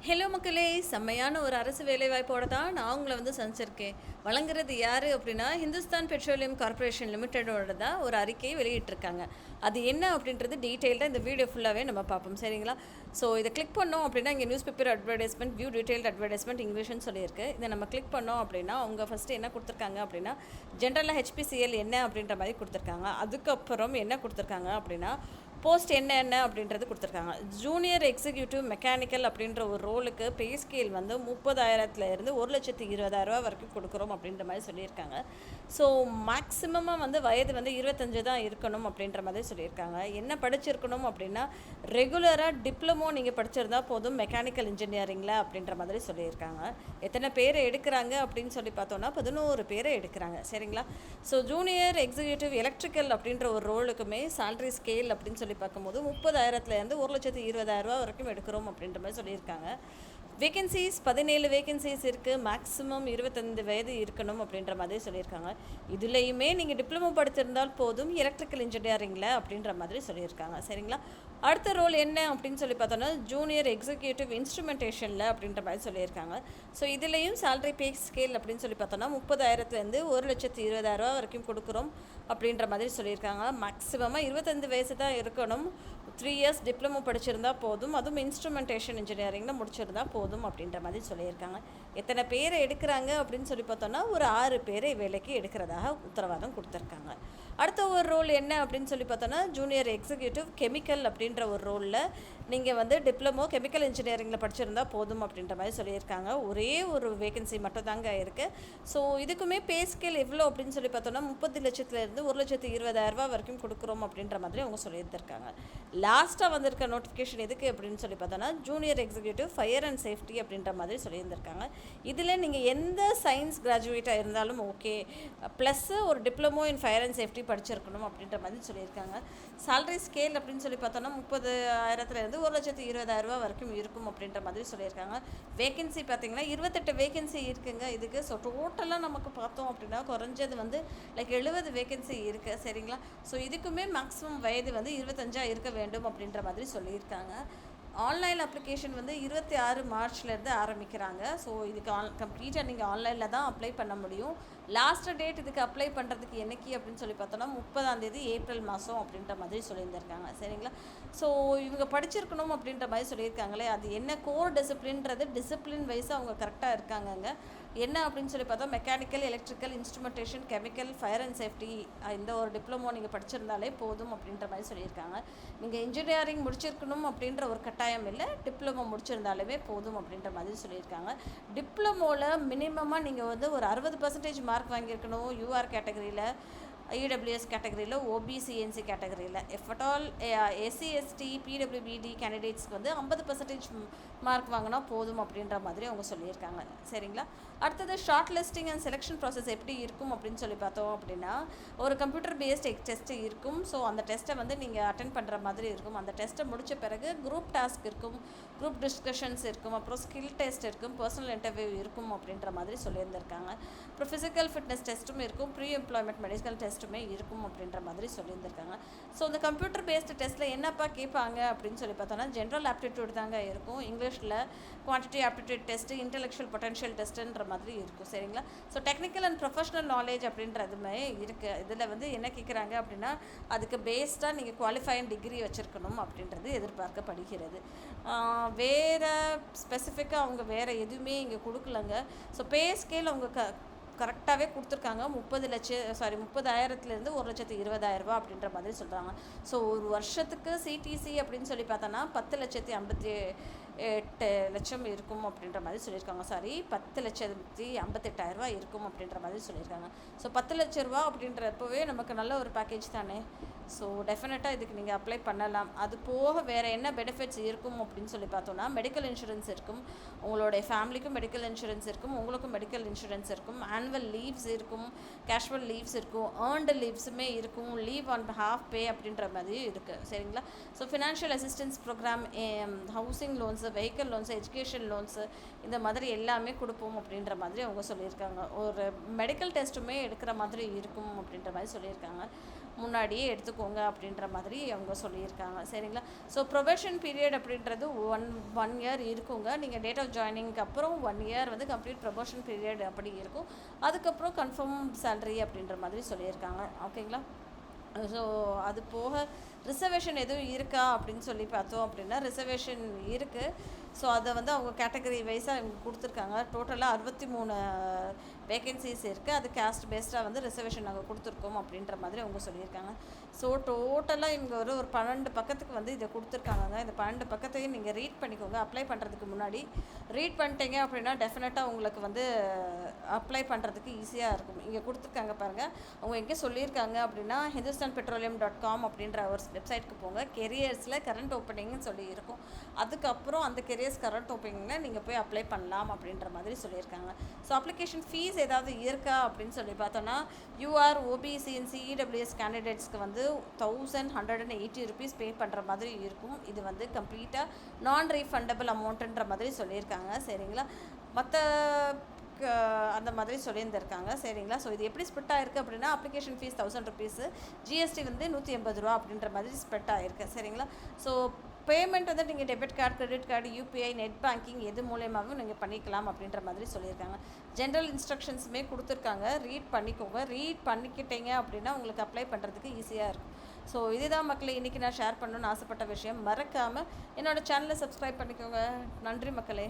Hello மக்களே! செம்மையான ஒரு அரசு வேலைவாய்ப்போட தான் நான் உங்கள சந்திச்சிருக்கேன். வழங்குறது யாரு அப்டின்னா, ஹிந்துஸ்தான் பெட்ரோலியம் கார்ப்பரேஷன் லிமிடெடோட தான் ஒரு அறிக்கையை வெளியிட்டிருக்காங்க. அது என்ன அப்டின்றது டீட்டெயில்டா இந்த வீடியோ ஃபுல்லாவே நம்ம பார்ப்போம். சரிங்களா? ஸோ இத கிளிக் பண்ணோம் அப்டின்னா, இங்க news paper advertisement, view detailed advertisement இங்கிலீஷ்னு சொல்லியிருக்கு. இத நம்ம கிளிக் பண்ணோம் அப்டின்னா, அவங்க ஃபர்ஸ்ட்டு என்ன குடுத்துருக்காங்க அப்டின்னா, ஜென்ரலா ஹெச்பிசிஎல் என்ன அப்டின்ற மாரி குடுத்துருக்காங்க. அதுக்கப்புறம் என்ன குடுத்துருக்காங்க அப்டின்னா, போஸ்ட் என்ன அப்படின்றது கொடுத்துருக்காங்க. ஜூனியர் எக்ஸிக்யூட்டிவ் மெக்கானிக்கல் அப்படின்ற ஒரு ரோலுக்கு பே ஸ்கேல் 30,000 1,20,000 வரைக்கும் கொடுக்குறோம் அப்படின்ற மாதிரி சொல்லியிருக்காங்க. ஸோ மேக்ஸிமமாக வயது 25 தான் இருக்கணும் அப்படின்ற மாதிரி சொல்லியிருக்காங்க. என்ன படிச்சிருக்கணும் அப்படின்னா, ரெகுலராக டிப்ளமோ நீங்கள் படிச்சிருந்தா போதும் மெக்கானிக்கல் இன்ஜினியரிங்கில் அப்படின்ற மாதிரி சொல்லியிருக்காங்க. எத்தனை பேரை எடுக்கிறாங்க அப்படின்னு சொல்லி பார்த்தோன்னா 11 பேரை எடுக்கிறாங்க. சரிங்களா? ஸோ ஜூனியர் எக்ஸிக்யூட்டிவ் எலக்ட்ரிக்கல் அப்படின்ற ஒரு ரோலுக்குமே சேலரி ஸ்கேல் அப்படின்னு சொல்லி பார்க்கும்போது 30,000 1,20,000 வரைக்கும் எடுக்கிறோம் அப்படின்ற மாதிரி சொல்லியிருக்காங்க. வேகன்சிஸ் 17 வேகன்சிஸ் இருக்குது. மேக்ஸிமம் 25 வயது இருக்கணும் அப்படின்ற மாதிரி சொல்லியிருக்காங்க. இதுலேயுமே நீங்கள் டிப்ளமோ படித்திருந்தால் போதும் எலக்ட்ரிக்கல் இன்ஜினியரிங்கில் அப்படின்ற மாதிரி சொல்லியிருக்காங்க. சரிங்களா? அடுத்த ரோல் என்ன அப்படின்னு சொல்லி பார்த்தோன்னா, ஜூனியர் எக்ஸிக்யூட்டிவ் இன்ஸ்ட்ருமெண்டேஷனில் அப்படின்ற மாதிரி சொல்லியிருக்காங்க. ஸோ இதுலேயும் சேலரி பே ஸ்கேல் அப்படின்னு சொல்லி பார்த்தோன்னா 30,000 1,20,000 வரைக்கும் கொடுக்குறோம் அப்படின்ற மாதிரி சொல்லியிருக்காங்க. மேக்ஸிமமாக 25 வயசு தான் இருக்கணும். 3 இயர்ஸ் டிப்ளமோ படிச்சிருந்தா போதும், அதுவும் இன்ஸ்ட்ருமெண்டேஷன் இன்ஜினியரிங்கில் முடிச்சிருந்தா போதும் அப்படின்ற மாதிரி சொல்லியிருக்காங்க. எத்தனை பேரை எடுக்கிறாங்க அப்படின்னு சொல்லி பார்த்தோன்னா, ஒரு 6 பேரை வேலைக்கு எடுக்கிறதாக உத்தரவாதம் கொடுத்துருக்காங்க. அடுத்த ஒரு ரோல் என்ன அப்படின்னு சொல்லி பார்த்தோன்னா, ஜூனியர் எக்ஸிக்யூட்டிவ் கெமிக்கல் அப்படின்ற ஒரு ரோலில் நீங்கள் டிப்ளமோ கெமிக்கல் இன்ஜினியரிங்கில் படிச்சிருந்தா போதும் அப்படின்ற மாதிரி சொல்லியிருக்காங்க. ஒரே ஒரு வேகன்சி மட்டும் தாங்க இருக்குது. ஸோ இதுக்குமே பே ஸ்கேல் எவ்வளோ அப்படின்னு சொல்லி பார்த்தோன்னா, 30 லட்சத்துலேருந்து 1,20,000 வரைக்கும் கொடுக்குறோம் அப்படின்ற மாதிரி அவங்க சொல்லியிருந்திருக்காங்க. லாஸ்ட்டாக வந்திருக்க நோட்டிஃபிகேஷன் எதுக்கு அப்படின்னு சொல்லி பார்த்தோன்னா, junior executive fire and safety அப்படின்ற மாதிரி சொல்லியிருந்திருக்காங்க. இதில் நீங்கள் எந்த சயின்ஸ் கிராஜுவேட்டாக இருந்தாலும் ஓகே, ப்ளஸ்ஸு ஒரு diploma in fire and safety படிச்சிருக்கணும் அப்படின்ற மாதிரி சொல்லியிருக்காங்க. சேலரி ஸ்கேல் அப்படின்னு சொல்லி பார்த்தோன்னா 30,000 1,20,000 வரைக்கும் இருக்கும் அப்படின்ற மாதிரி சொல்லியிருக்காங்க. வேகன்சி பார்த்தீங்கன்னா 28 வேகன்சி இருக்குங்க இதுக்கு. ஸோ டோட்டலாக நமக்கு பார்த்தோம் அப்படின்னா குறைஞ்சது லைக் 70 வேகன்சி இருக்குது. சரிங்களா? ஸோ இதுக்குமே மேக்ஸிமம் வயது 25 இருக்க வேண்டும் அப்படின்ற மாதிரி சொல்லியிருக்காங்க. ஆன்லைன் அப்ளிகேஷன் 26 மார்ச்லேருந்து ஆரம்பிக்கிறாங்க. ஸோ இதுக்கு கம்ப்ளீட்டாக நீங்கள் ஆன்லைனில் தான் அப்ளை பண்ண முடியும். லாஸ்ட் டேட் இதுக்கு அப்ளை பண்ணுறதுக்கு என்னைக்கு அப்படின்னு சொல்லி பார்த்தோன்னா 30 ஏப்ரல் மாதம் அப்படின்ற மாதிரி சொல்லியிருந்திருக்காங்க. சரிங்களா? ஸோ இவங்க படிச்சிருக்கணும் அப்படின்ற மாதிரி சொல்லியிருக்காங்களே, அது என்ன கோர் டிசிப்ளின்றது டிசிப்ளின் வைஸாக அவங்க கரெக்டாக இருக்காங்கங்க. என்ன அப்படின்னு சொல்லி பார்த்தா, mechanical electrical instrumentation chemical fire and safety இந்த ஒரு டிப்ளமோ நீங்கள் படிச்சிருந்தாலே போதும் அப்படின்ற மாதிரி சொல்லியிருக்காங்க. நீங்கள் இன்ஜினியரிங் முடிச்சிருக்கணும் அப்படின்ற ஒரு கட்டாயம் இல்லை, டிப்ளமோ முடிச்சிருந்தாலுமே போதும் அப்படின்ற மாதிரி சொல்லியிருக்காங்க. டிப்ளமோவில் மினிமமாக நீங்கள் ஒரு 60% மார்க் வாங்கியிருக்கணும். யூஆர் கேட்டகரியில், இடபிள்யூஎஸ் கேட்டகரியில், ஓபிசிஎன்சி கேட்டகரியில். If at all SC ST பிடபிள்யூபிடி கேண்டிடேட்ஸ்க்கு 50% மார்க் வாங்கினா போதும் அப்படின்ற மாதிரி அவங்க சொல்லியிருக்காங்க. சரிங்களா? அடுத்தது short listing and selection process எப்படி இருக்கும் அப்படின்னு சொல்லி பார்த்தோம் அப்படின்னா, ஒரு கம்ப்யூட்டர் பேஸ்ட் டெஸ்ட்டு இருக்கும். ஸோ அந்த டெஸ்ட்டை நீங்கள் அட்டென்ட் பண்ணுற மாதிரி இருக்கும். அந்த டெஸ்ட்டை முடித்த பிறகு குரூப் டாஸ்க் இருக்கும், குரூப் டிஸ்கஷன்ஸ் இருக்கும், அப்புறம் ஸ்கில் டெஸ்ட் இருக்கும், பர்சனல் இன்டர்வியூ இருக்கும் அப்படின்ற மாதிரி சொல்லியிருந்திருக்காங்க. அப்புறம் ஃபிசிக்கல் ஃபிட்னஸ் டெஸ்ட்டும் இருக்கும், ப்ரீ எம்ப்ளாய்மெண்ட் மெடிக்கல் டெஸ்ட்டுமே இருக்கும் அப்படின்ற மாதிரி சொல்லியிருந்திருக்காங்க. ஸோ இந்த கம்ப்யூட்டர் பேஸ்டு டெஸ்ட்டில் என்னப்பா கேட்பாங்க அப்படின்னு சொல்லி பார்த்தோன்னா, ஜென்ரல் ஆப்டிடியூட் தாங்க இருக்கும். இங்கிலீஷில் quantity aptitude test, intellectual potential டெஸ்ட்டுன்ற மாதிரி இருக்கும். சரிங்களா? So technical and professional knowledge அப்படின்றதுமே இருக்குது. இதில் என்ன கேட்குறாங்க அப்படின்னா, அதுக்கு பேஸ்டாக நீங்கள் குவாலிஃபைங் டிகிரி வச்சுருக்கணும் அப்படின்றது எதிர்பார்க்கப்படுகிறது. வேறு ஸ்பெசிஃபிக்காக அவங்க வேறு எதுவுமே இங்கே கொடுக்கலங்க. ஸோ பே ஸ்கேல் அவங்க கரெக்டாகவே கொடுத்துருக்காங்க. 30,000 1,20,000 அப்படின்ற மாதிரி சொல்கிறாங்க. ஸோ ஒரு வருஷத்துக்கு சிடிசி அப்படின்னு சொல்லி பார்த்தோன்னா 10,58,00,000 இருக்கும் அப்படின்ற மாதிரி சொல்லியிருக்காங்க. 10,58,000 இருக்கும் அப்படின்ற மாதிரி சொல்லியிருக்காங்க. ஸோ 10 லட்ச ரூபா அப்படின்றப்பவே நமக்கு நல்ல ஒரு பேக்கேஜ் தானே. ஸோ டெஃபினட்டாக இதுக்கு நீங்கள் அப்ளை பண்ணலாம். அது போக வேறு என்ன பெனிஃபிட்ஸ் இருக்கும் அப்படின்னு சொல்லி பார்த்தோன்னா, மெடிக்கல் இன்சூரன்ஸ் இருக்கும், உங்களுடைய ஃபேமிலிக்கும் மெடிக்கல் இன்சூரன்ஸ் இருக்கும், உங்களுக்கும் மெடிக்கல் இன்சூரன்ஸ் இருக்கும், ஆனுவல் லீவ்ஸ் இருக்கும், கேஷுவல் லீவ்ஸ் இருக்கும், ஏர்ன்டு லீவ்ஸுமே இருக்கும், லீவ் ஆன் ஹாஃப் பே அப்படின்ற மாதிரி இருக்குது. சரிங்களா? So financial assistance program, housing loans, vehicle loans, education loans இந்த மாதிரி எல்லாமே கொடுப்போம் அப்படின்ற மாதிரி அவங்க சொல்லியிருக்காங்க. ஒரு மெடிக்கல் டெஸ்ட்டுமே எடுக்கிற மாதிரி இருக்கும் அப்படின்ற மாதிரி சொல்லியிருக்காங்க. முன்னாடியே எடுத்துக்கோங்க அப்படின்ற மாதிரி அவங்க சொல்லியிருக்காங்க. சரிங்களா? ஸோ ப்ரொபேஷன் பீரியட் அப்படின்றது ஒன் இயர் இருக்குங்க. நீங்கள் டேட் ஆஃப் ஜாயினிங்க்கு அப்புறம் 1 இயர் வந்து கம்ப்ளீட் ப்ரொபேஷன் பீரியட் அப்படி இருக்கும். அதுக்கப்புறம் கன்ஃபார்ம் சேலரி அப்படின்ற மாதிரி சொல்லியிருக்காங்க. ஓகேங்களா? ஸோ அது போக ரிசர்வேஷன் எதுவும் இருக்கா அப்படின்னு சொல்லி பார்த்தோம் அப்படின்னா ரிசர்வேஷன் இருக்குது. ஸோ அதை வந்து அவங்க கேட்டகரி வைஸாக இவங்க கொடுத்துருக்காங்க. டோட்டலாக 63 வேகன்சிஸ் இருக்குது. அது கேஸ்ட் பேஸ்டாக வந்து ரிசர்வேஷன் நாங்கள் கொடுத்துருக்கோம் அப்படின்ற மாதிரி அவங்க சொல்லியிருக்காங்க. ஸோ டோட்டலாக இவங்க ஒரு 12 பக்கத்துக்கு வந்து இதை கொடுத்துருக்காங்க. இந்த 12 பக்கத்தையும் நீங்கள் ரீட் பண்ணிக்கோங்க. அப்ளை பண்ணுறதுக்கு முன்னாடி ரீட் பண்ணிட்டீங்க அப்படின்னா டெஃபினட்டாக உங்களுக்கு வந்து அப்ளை பண்ணுறதுக்கு ஈஸியாக இருக்கும். இங்கே கொடுத்துருக்காங்க பாருங்கள். அவங்க எங்கே சொல்லியிருக்காங்க அப்படின்னா hindustan-petroleum.com அப்படின்ற ஒரு வெப்சைட்டுக்கு போங்க. கெரியர்ஸில் கரண்ட் ஓப்பனிங்னு சொல்லி இருக்கும். அதுக்கப்புறம் அந்த கெரியர்ஸ் கரண்ட் ஓப்பனிங்கில் நீங்கள் போய் அப்ளை பண்ணலாம் அப்படின்ற மாதிரி சொல்லியிருக்காங்க. ஸோ அப்ளிகேஷன் ஃபீஸ் ஏதாவது இருக்கா அப்படின்னு சொல்லி பார்த்தோன்னா யூஆர் ஓபிசி அண்ட் சிஇடபிள்யூஎஸ் கேண்டிடேட்ஸ்க்கு வந்து 1180 rupees பே பண்ணுற மாதிரி இருக்கும். இது வந்து கம்ப்ளீட்டாக நான் ரீஃபண்டபிள் அமௌண்ட்டுன்ற மாதிரி சொல்லியிருக்காங்க. சரிங்களா? மற்ற அந்த மாதிரி சொல்லியிருந்திருக்காங்க. சரிங்களா? ஸோ இது எப்படி ஸ்ப்ளிட் ஆகிருக்கு அப்படின்னா அப்ளிகேஷன் ஃபீஸ் 1000 rupees, ஜிஎஸ்டி வந்து 180 ரூபா அப்படின்ற மாதிரி ஸ்ப்ளிட் ஆகிருக்கு. சரிங்களா? ஸோ பேமெண்ட் வந்து நீங்கள் debit card, credit card, UPI, net banking எது மூலயமாவும் நீங்கள் பண்ணிக்கலாம் அப்படின்ற மாதிரி சொல்லியிருக்காங்க. ஜென்ரல் இன்ஸ்ட்ரக்ஷன்ஸுமே கொடுத்துருக்காங்க. ரீட் பண்ணிக்கோங்க. ரீட் பண்ணிக்கிட்டீங்க அப்படின்னா உங்களுக்கு அப்ளை பண்ணுறதுக்கு ஈஸியாக இருக்கும். ஸோ இதுதான் மக்களே இன்றைக்கி நான் ஷேர் பண்ணணும்னு ஆசைப்பட்ட விஷயம். மறக்காமல் என்னோடய சேனலை சப்ஸ்கிரைப் பண்ணிக்கோங்க. நன்றி மக்களே.